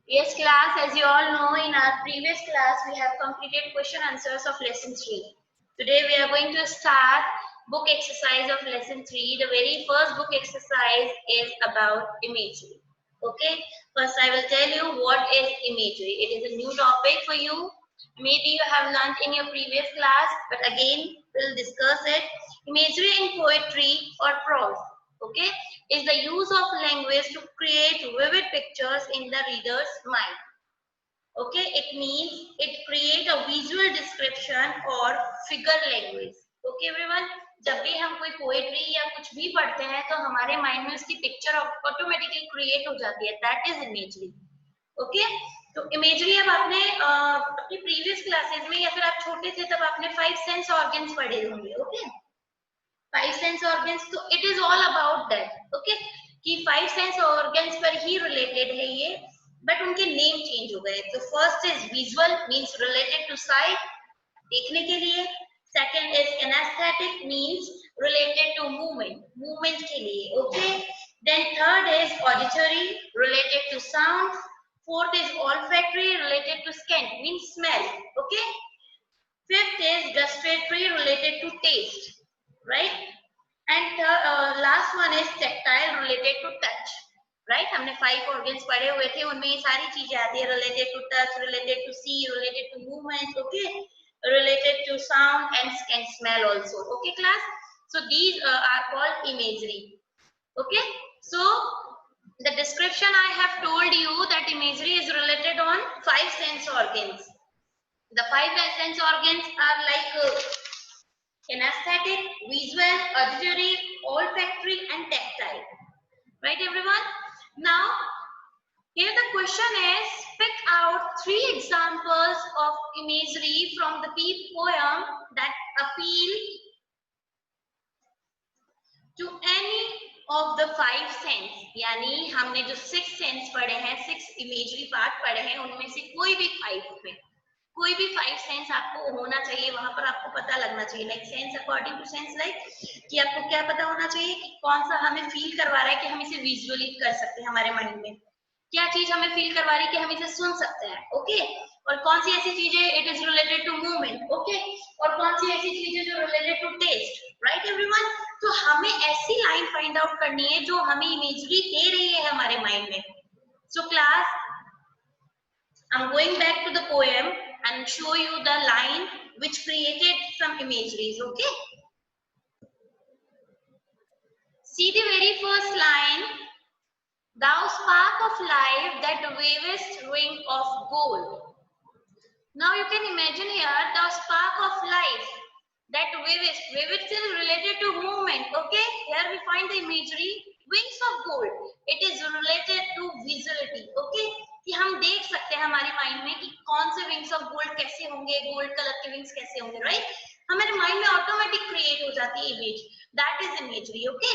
Yes, class, as you all know, in our previous class, we have completed question answers of lesson 3. Today, we are going to start book exercise of lesson 3. The very first book exercise is about imagery. Okay, first I will tell you what is imagery. It is a new topic for you. Maybe you have learned in your previous class, but again, we'll discuss it. Imagery in poetry or prose. Okay, is the use of language to create vivid pictures in the reader's mind. Okay, it means it create a visual description or figure language. Okay everyone, जब भी हम कोई poetry या कुछ भी पढ़ते हैं तो हमारे माइंड में उसकी पिक्चर ऑटोमेटिकली क्रिएट हो जाती है. That is imagery. ओके, तो इमेजरी अब आपने अपनी प्रीवियस क्लासेस में या फिर आप छोटे थे तब आपने 5 सेंस ऑर्गन्स पढ़े होंगे. ओके, 5 सेंस ऑर्गन्स, तो it is all about that. Okay, कि 5 सेंस ऑर्गन्स पर ही रिलेटेड है ये, बट उनके नेम चेंज हो गए. तो first is visual, means related to sight, देखने के लिए. Second is kinesthetic, means related to movement, movement के लिए. Okay, then third is auditory, related to sound. Fourth is olfactory, related to scent, means smell. Okay, fifth is gustatory, related to taste, right? And last one is tactile, related to touch, right? हमने 5 organs पढ़े हुए थे, उनमें ये सारी चीजें आती है. related to touch, related to see, related to movement. Okay, related to sound and smell also. Okay class, so these are called imagery. Okay, so the description I have told you that imagery is related on 5 sense organs. The 5 sense organs are like kinesthetic, visual, auditory, olfactory and tactile. Right everyone? Now here the question is, pick out 3 examples of imagery from the poem that appeal to any of the 5 sense. यानी हमने जो 6 sense पढ़े हैं, 6 imagery part पढ़े हैं, उनमें से कोई भी 5 में कोई भी 5 सेंस आपको होना चाहिए. वहां पर आपको पता लगना चाहिए, like sense according to sense, like कि आपको क्या पता होना चाहिए कि कौन सा हमें फील करवा रहा है कि हम इसे विजुअली कर सकते हैं हमारे माइंड में, क्या चीज हमें फील करवा रही है कि हम इसे सुन सकते हैं. ओके, और कौन सी ऐसी चीजें it is related to movement. Okay, और कौन सी ऐसी चीजें जो related to taste. Right everyone, तो हमें ऐसी लाइन फाइंड आउट करनी है जो हमें इमेजरी दे रही है हमारे माइंड में. So class, I'm going back to the poem and show you the line which created some imageries. Okay, see the very first line, thou spark of life that wavest wing of gold. Now you can imagine here, thou spark of life that wavest, wavest is related to movement. Okay, here we find the imagery, wings of gold, it is related to visuality. Okay, कि हम देख सकते हैं हमारे mind में कि कौन से विंग्स ऑफ गोल्ड कैसे होंगे, गोल्ड कलर के विंग्स कैसे होंगे. राइट, हमारे माइंड में ऑटोमेटिक क्रिएट हो जाती है image. That is imagery. Okay,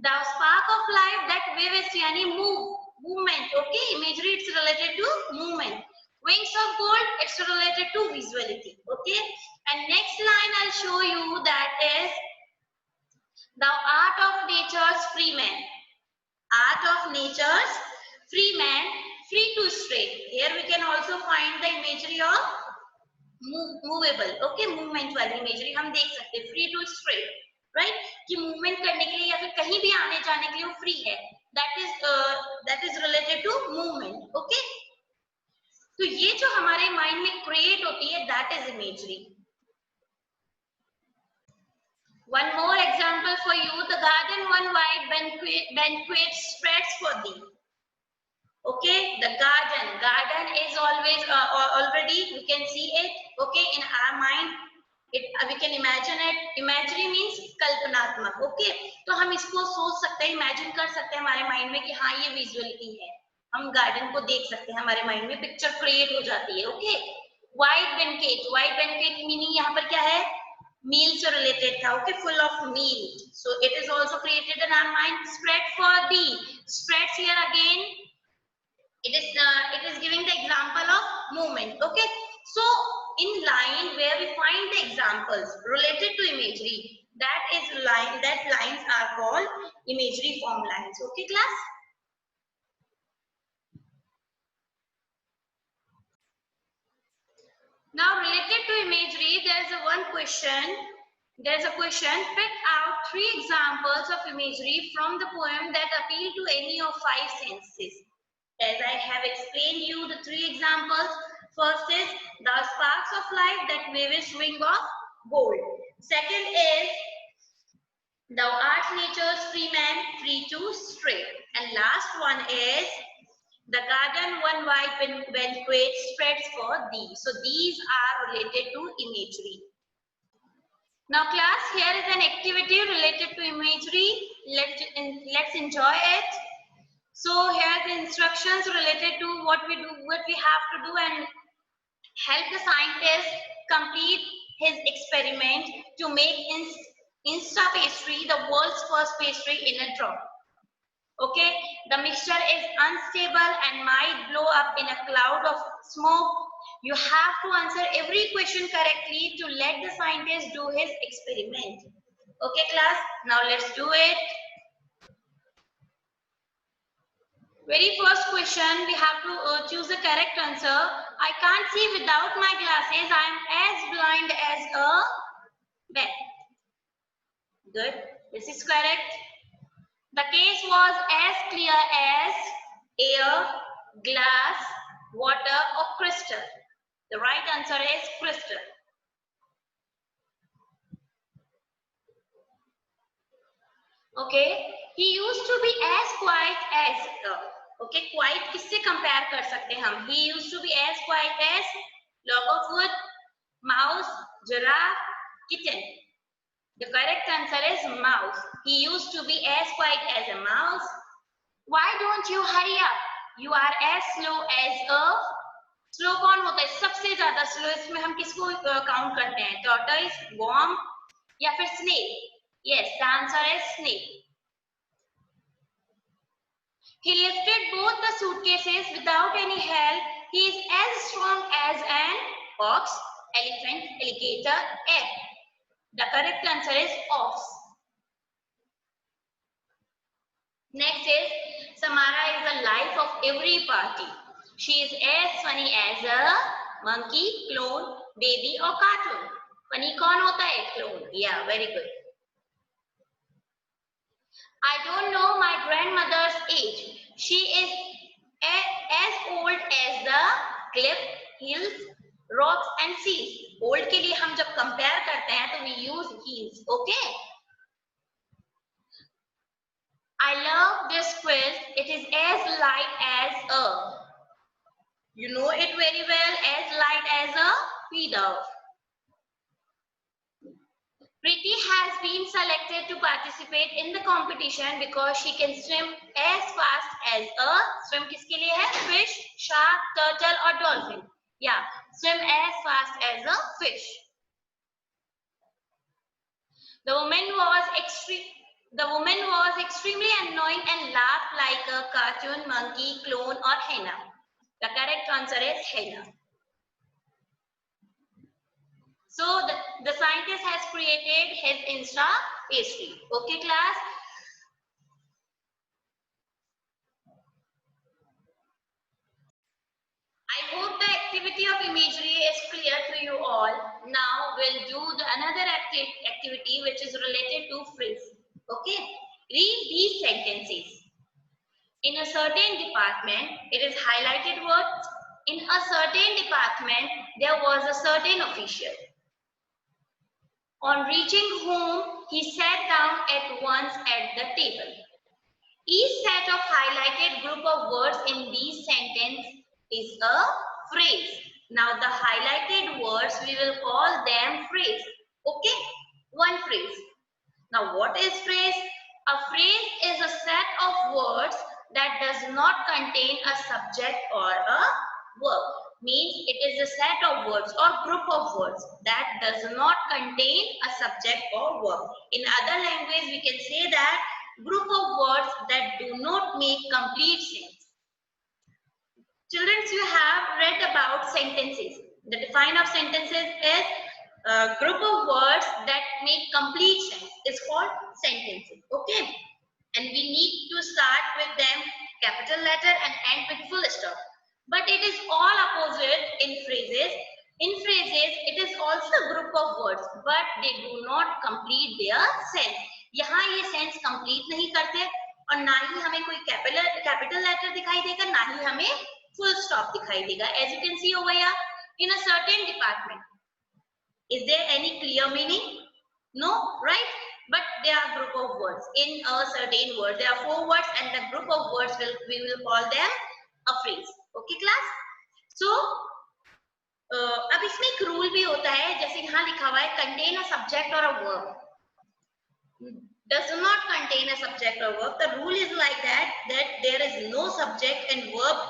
the spark of life that waves, यानी movement. Okay, imagery it's related to movement. Wings of gold, it's related to visuality. Okay, and next line I'll show you, that is the art of nature's free man. Art of nature's free man, free to stray. Here we can also find the imagery of movable. Okay, movement वाली imagery हम देख सकते हैं, free to stray, right? कि movement करने के लिए या फिर कहीं भी आने जाने के लिए वो free है. That is related to movement. Okay, तो ये जो हमारे माइंड में क्रिएट होती है, that is imagery. One more example for you, the garden one wide banquet spreads for thee. Okay, the garden is always already we can see it. Okay, in our mind we can imagine it. Imagery means कल्पनात्मक. Okay, तो हम इसको सोच सकते हैं, imagine कर सकते हैं हमारे माइंड में कि हाँ ये विजुअलिटी है, हम गार्डन को देख सकते हैं, हमारे माइंड में पिक्चर क्रिएट हो जाती है. ओके, वाइड बैंकेट मीनिंग यहाँ पर क्या है, मील से रिलेटेड था. Okay, full of meal, so it is also created in our mind. Spread for the, spreads here again, it is giving the example of movement. Okay, so in line where we find the examples related to imagery, that lines are called imagery form lines. Okay class, Now related to imagery, there is a one question. There is a question. Pick out 3 examples of imagery from the poem that appeal to any of 5 senses. As I have explained you the 3 examples. First is the sparks of light that wavish wing of gold. Second is thou art nature's free man, free to stray. And last one is the garden one white banquet spreads for thee. So these are related to imagery. Now class, here is an activity related to imagery. Let's enjoy it. So here are the instructions related to what we have to do and help the scientist complete his experiment to make Insta pastry the world's first pastry in a drop. Okay, the mixture is unstable and might blow up in a cloud of smoke. You have to answer every question correctly to let the scientist do his experiment. Okay class, now let's do it. Very first question, we have to choose the correct answer. I can't see without my glasses. I am as blind as a bat. Good. This is correct. The case was as clear as air, glass, water or crystal. The right answer is crystal. Okay. He used to be as quiet as okay, quiet किससे compare कर सकते हैं हम? He used to be as quiet as log of wood, mouse, giraffe, kitten. The correct answer is mouse. He used to be as quiet as a mouse. Why don't you hurry up? You are as slow as a. Slow कौन होता है? सबसे ज्यादा slow इसमें हम किसको count करते हैं? Tortoise, worm या फिर snake? Yes, the answer is snake. He lifted both the suitcases without any help. He is as strong as an ox, elephant, alligator, egg. The correct answer is ox. Next is Samara is the life of every party. She is as funny as a monkey, clone, baby or cartoon. Funny कौन होता है? Clone. Yeah, very good. I don't know my grandmother's age. She is as old as the cliff, hills, rocks and seas. Old के लिए हम जब compare करते हैं तो we use heels. Okay. I love this quiz. It is as light as a. You know it very well, as light as a feather. Preeti has been selected to participate in the competition because she can swim as fast as a. Swim किसके लिए है? Fish, shark, turtle or dolphin. Yeah, swim as fast as a fish. The woman was extremely annoying and laughed like a cartoon monkey, clone or hyena. The correct answer is hyena. So the scientist has created his Insta pastry. Okay class. I hope the activity of imagery is clear to you all. Now we'll do another activity which is related to phrase. Okay. Read these sentences. In a certain department, it is highlighted words. In a certain department, there was a certain official. On reaching home, he sat down at once at the table. Each set of highlighted group of words in these sentences is a phrase. Now the highlighted words, we will call them phrase. Okay, one phrase. Now what is phrase? A phrase is a set of words that does not contain a subject or a verb. Means it is a set of words or group of words that does not contain a subject or verb. In other language, we can say that group of words that do not make complete sense. Children, you have read about sentences. The definition of sentences is a group of words that make complete sense. It's called sentences. Okay, and we need to start with them capital letter and end with full stop. But it is all opposite in phrases. In phrases, it is also a group of words, but they do not complete their sense. यहाँ ये sense complete नहीं करते और ना ही हमें कोई capital letter दिखाई देगा, ना ही हमें full stop दिखाई देगा. As you can see over here, in a certain department, is there any clear meaning? No, right? But there are group of words. In a certain word, there are 4 words, and the group of words we will call them a phrase. Okay, class? So अब इसमें एक rule भी होता है, जैसे यहाँ लिखा हुआ है contain a subject or a verb. Does not contain a subject or verb. The rule is like that there is no subject and verb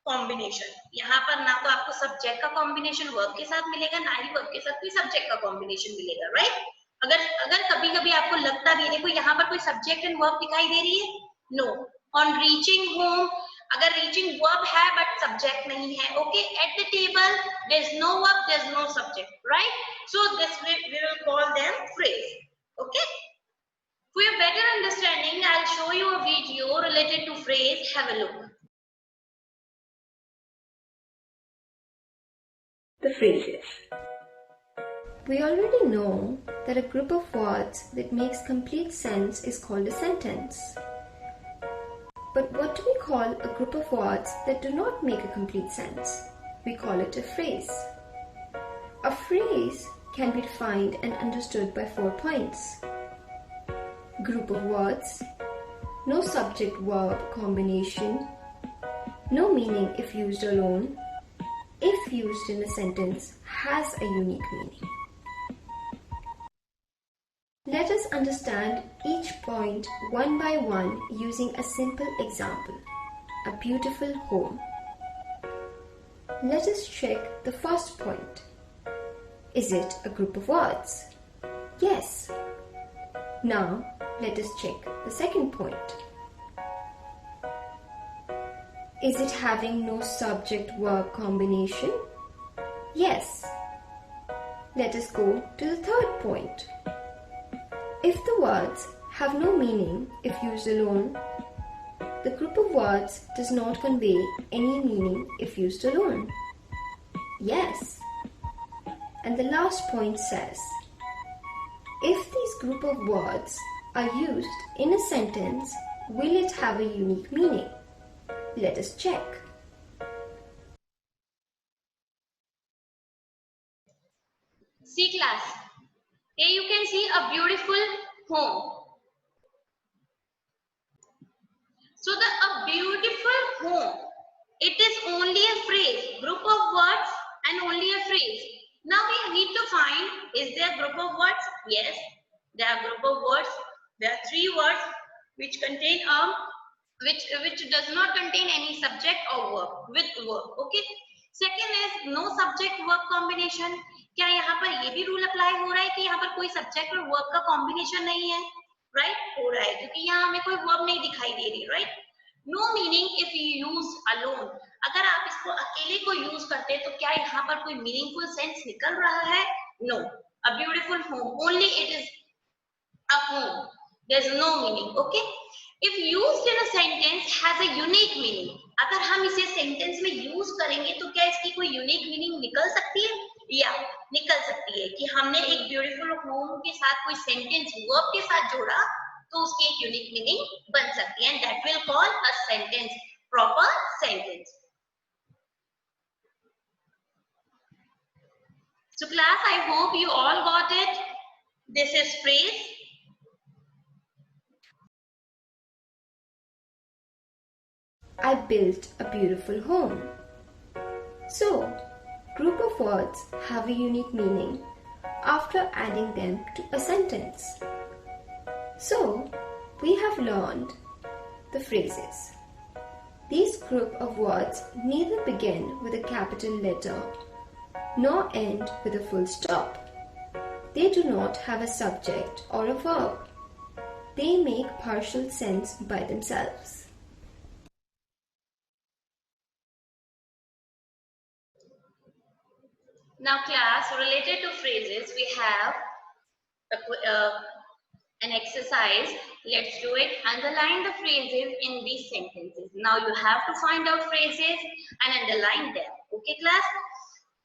combination. यहाँ पर ना तो आपको subject का combination verb के साथ मिलेगा, ना ही verb के साथ कोई subject का combination मिलेगा, right? अगर कभी-कभी आपको लगता भी देखो यहाँ पर कोई subject and verb दिखाई दे रही है, no. On reaching home, अगर reaching verb है but subject नहीं है, okay? At the table, there's no verb, there's no subject, right? So this we will call them phrase, okay? For your better understanding, I'll show you a video related to phrase. Have a look. The phrases. We already know that a group of words that makes complete sense is called a sentence. But what do we call a group of words that do not make a complete sense? We call it a phrase. A phrase can be defined and understood by 4 points. Group of words, no subject-verb combination, no meaning if used alone, if used in a sentence, has a unique meaning. Let us understand each point one by one using a simple example, a beautiful home. Let us check the first point. Is it a group of words? Yes. Now, let us check the second point. Is it having no subject-verb combination? Yes. Let us go to the third point. If the words have no meaning if used alone, the group of words does not convey any meaning if used alone. Yes. And the last point says, if these group of words are used in a sentence, will it have a unique meaning? Let us check. See class, here you can see a beautiful home. So a beautiful home, it is only a phrase, group of words and only a phrase. Now we need to find, is there a group of words? Yes, there are group of words. There are 3 words which contain which does not contain any subject or verb with verb. Okay. Second is no subject verb combination. क्या यहाँ पर ये भी rule apply हो रहा है कि यहाँ पर कोई सब्जेक्ट और वर्ब का कॉम्बिनेशन नहीं है? राइट, हो रहा है क्योंकि यहाँ हमें कोई वर्ब नहीं दिखाई दे रही. Right. No meaning if you use alone. अगर आप इसको अकेले को यूज करते हैं तो क्या यहाँ पर कोई मीनिंगफुल सेंस निकल रहा है? No. A beautiful home, only it is a home. There is no meaning. Okay. If used in a sentence has a unique meaning. अगर हम इसे सेंटेंस में यूज करेंगे तो क्या इसकी कोई यूनिक मीनिंग निकल सकती है? या निकल सकती है कि हमने एक ब्यूटीफुल होम के साथ कोई सेंटेंस वर्ब के साथ जोड़ा तो उसकी एक यूनिक मीनिंग बन सकती है. And that will call a sentence, proper sentence. So class, I hope you all got it. This is phrase. I built a beautiful home. So, group of words have a unique meaning after adding them to a sentence. So, we have learned the phrases. These group of words neither begin with a capital letter nor end with a full stop. They do not have a subject or a verb. They make partial sense by themselves. Now class, related to phrases, we have an exercise. Let's do it. Underline the phrases in these sentences. Now you have to find out phrases and underline them. Okay class?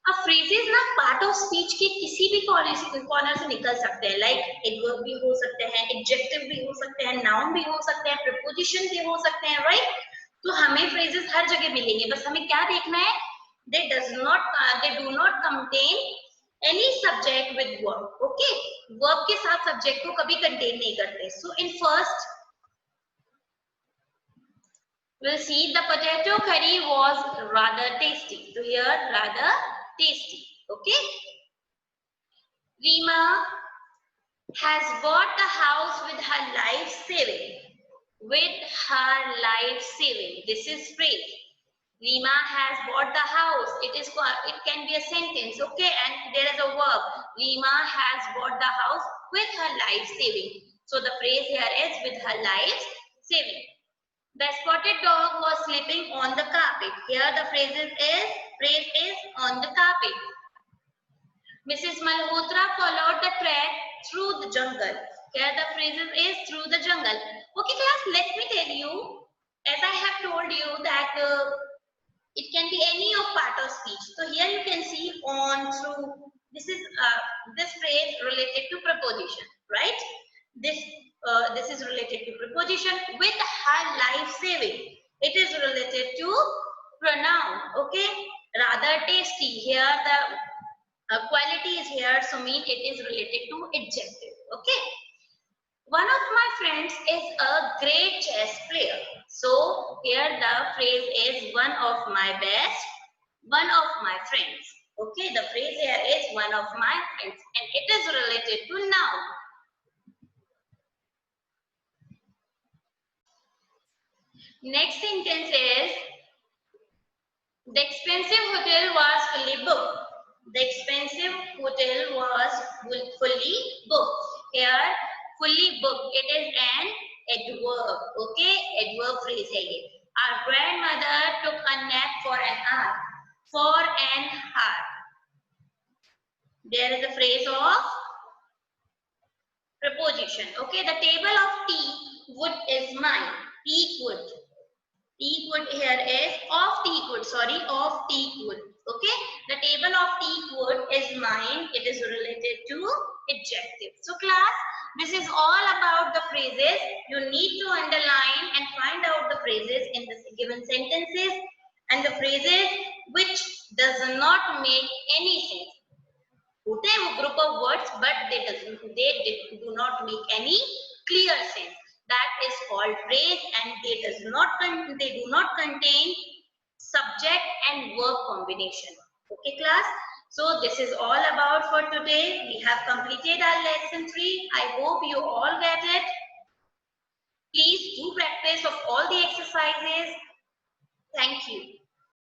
अब phrases ना part of speech के किसी भी corner से निकल सकते हैं, like adverb भी हो सकते हैं, एडजेक्टिव भी हो सकते हैं, नाउन भी हो सकते हैं, प्रीपोजिशन भी हो सकते हैं, राइट। तो हमें फ्रेजेस हर जगह मिलेंगे, बस हमें क्या देखना है, they do not contain any subject with verb, okay, verb के साथ subject को कभी contain नहीं करते. So in first we'll see the potato curry was rather tasty. So here rather tasty, okay. Rima has bought the house with her life saving. With her life saving, this is phrase. Rima has bought the house. It can be a sentence, okay, and there is a verb. Rima has bought the house with her life saving. So the phrase here is with her life saving. The spotted dog was sleeping on the carpet. Here the phrase is on the carpet. Mrs. Malhotra followed the track through the jungle. Here the phrase is through the jungle. Okay class, let me tell you, as I have told you that it can be any of part of speech. So here you can see on, through. This phrase related to preposition, right? This is related to preposition. With her life saving, it is related to pronoun. Okay, rather tasty. Here the quality is here, so mean it is related to adjective. Okay. One of my friends is a great chess player. So here the phrase is one of my best, one of my friends. Okay, the phrase here is one of my friends and it is related to noun. Next sentence is the expensive hotel was fully booked. The expensive hotel was fully booked. Here fully booked, it is an adverb. Okay, adverb phrase hai ye. Our grandmother took a nap for an hour. For an hour. There is a phrase of preposition. Okay, the table of tea wood is mine. Teak wood. Teak wood here is of teak wood. Sorry, of teak wood. Okay, the table of teak wood is mine. It is related to adjective. So class, this is all about the phrases. You need to underline and find out the phrases in the given sentences and the phrases which does not make any sense. होते हैं वो group of words but they do not make any clear sense. That is called phrase and they do not contain subject and verb combination. Okay class, so this is all about for today. We have completed our lesson 3. I hope you all get it. Please do practice of all the exercises. Thank you.